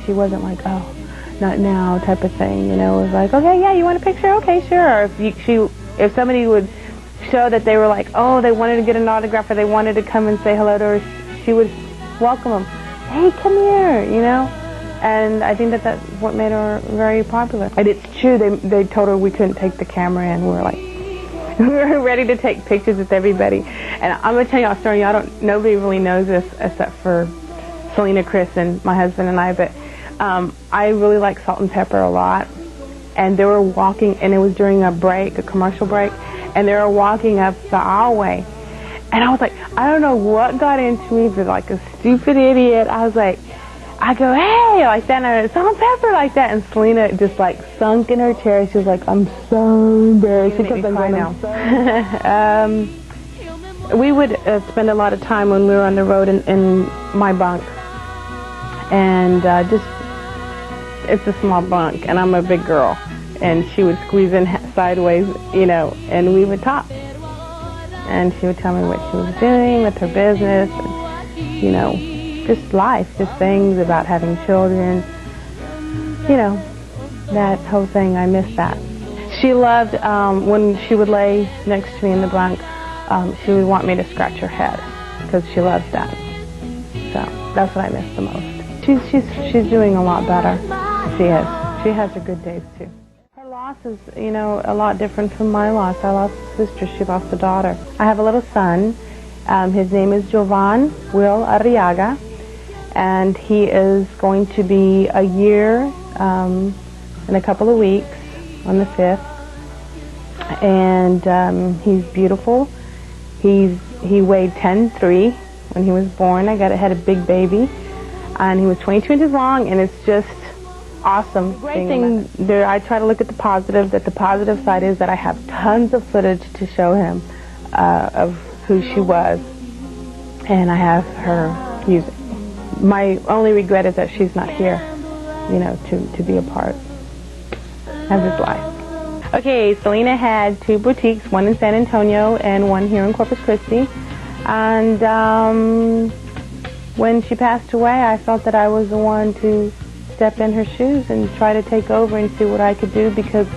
She wasn't like, oh, not now type of thing, you know. It was like, okay, yeah, you want a picture? Okay, sure. Or if somebody would show that they were like, oh, they wanted to get an autograph or they wanted to come and say hello to her, she would welcome them. Hey, come here, you know. And I think that that's what made her very popular. And it's true, they told her we couldn't take the camera in. We were like, we were ready to take pictures with everybody. And I'm going to tell y'all a story. Nobody really knows this except for Selena, Chris, and my husband and I, but I really like Salt and Pepper a lot. And they were walking, and it was during a break, a commercial break, and they were walking up the aisleway. And I was like, I don't know what got into me, but like a stupid idiot, I was like, I go, hey, like that, and I went, Salt and Pepper, like that, and Selena just like sunk in her chair. She was like, I'm so embarrassed. She kept on going now. We would spend a lot of time when we were on the road in my bunk, and it's a small bunk, and I'm a big girl, and she would squeeze in sideways, you know, and we would talk, and she would tell me what she was doing with her business, and, you know, just life, just things about having children, you know, that whole thing. I miss that. She loved when she would lay next to me in the bunk, she would want me to scratch her head because she loves that. So that's what I miss the most. She's doing a lot better. She is. She has her good days too. Her loss is, you know, a lot different from my loss. I lost a sister. She lost a daughter. I have a little son. His name is Jovan Will Arriaga, and he is going to be a year in a couple of weeks on the 5th. And he's beautiful. He weighed 10'3" when he was born. I had a big baby, and he was 22 inches long, and it's just awesome. Great thing there, I try to look at the positive. That the positive side is that I have tons of footage to show him of who she was, and I have her music. My only regret is that she's not here, you know, to be a part of his life. Okay, Selena had 2 boutiques, one in San Antonio and one here in Corpus Christi. And when she passed away, I felt that I was the one to step in her shoes and try to take over and see what I could do, because,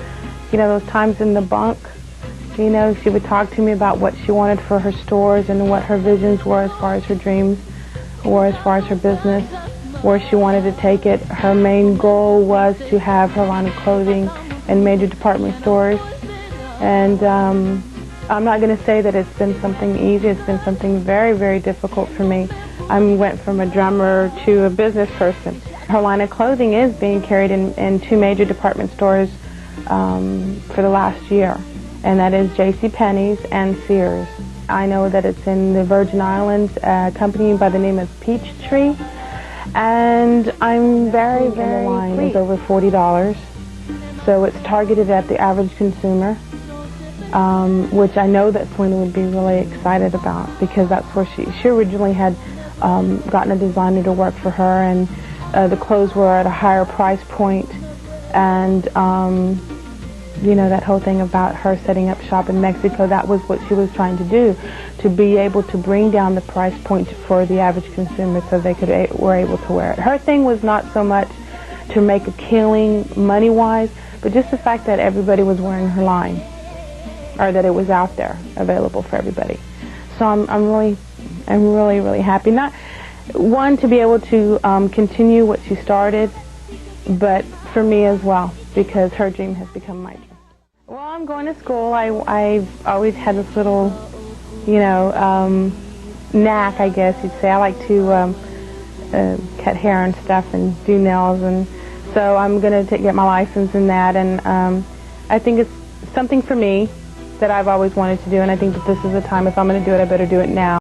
you know, those times in the bunk, you know, she would talk to me about what she wanted for her stores and what her visions were as far as her dreams or as far as her business, where she wanted to take it. Her main goal was to have her line of clothing in major department stores. And I'm not going to say that it's been something easy. It's been something very, very difficult for me. I went from a drummer to a business person. Her line of clothing is being carried in 2 major department stores for the last year, and that is JCPenney's and Sears. I know that it's in the Virgin Islands, a company by the name of Peachtree, and I'm very, very pleased. It's over $40, so it's targeted at the average consumer, which I know that Selena would be really excited about, because that's where she originally had gotten a designer to work for her, and the clothes were at a higher price point, and you know, that whole thing about her setting up shop in Mexico, that was what she was trying to do, to be able to bring down the price point for the average consumer so they were able to wear it. Her thing was not so much to make a killing money-wise, but just the fact that everybody was wearing her line, or that it was out there available for everybody. So I'm really, really happy. Not one, to be able to continue what she started, but for me as well, because her dream has become my dream. Well, I'm going to school. I've always had this little, you know, knack, I guess you'd say. I like to cut hair and stuff and do nails, and so I'm going to get my license in that, and I think it's something for me that I've always wanted to do, and I think that this is the time. If I'm going to do it, I better do it now.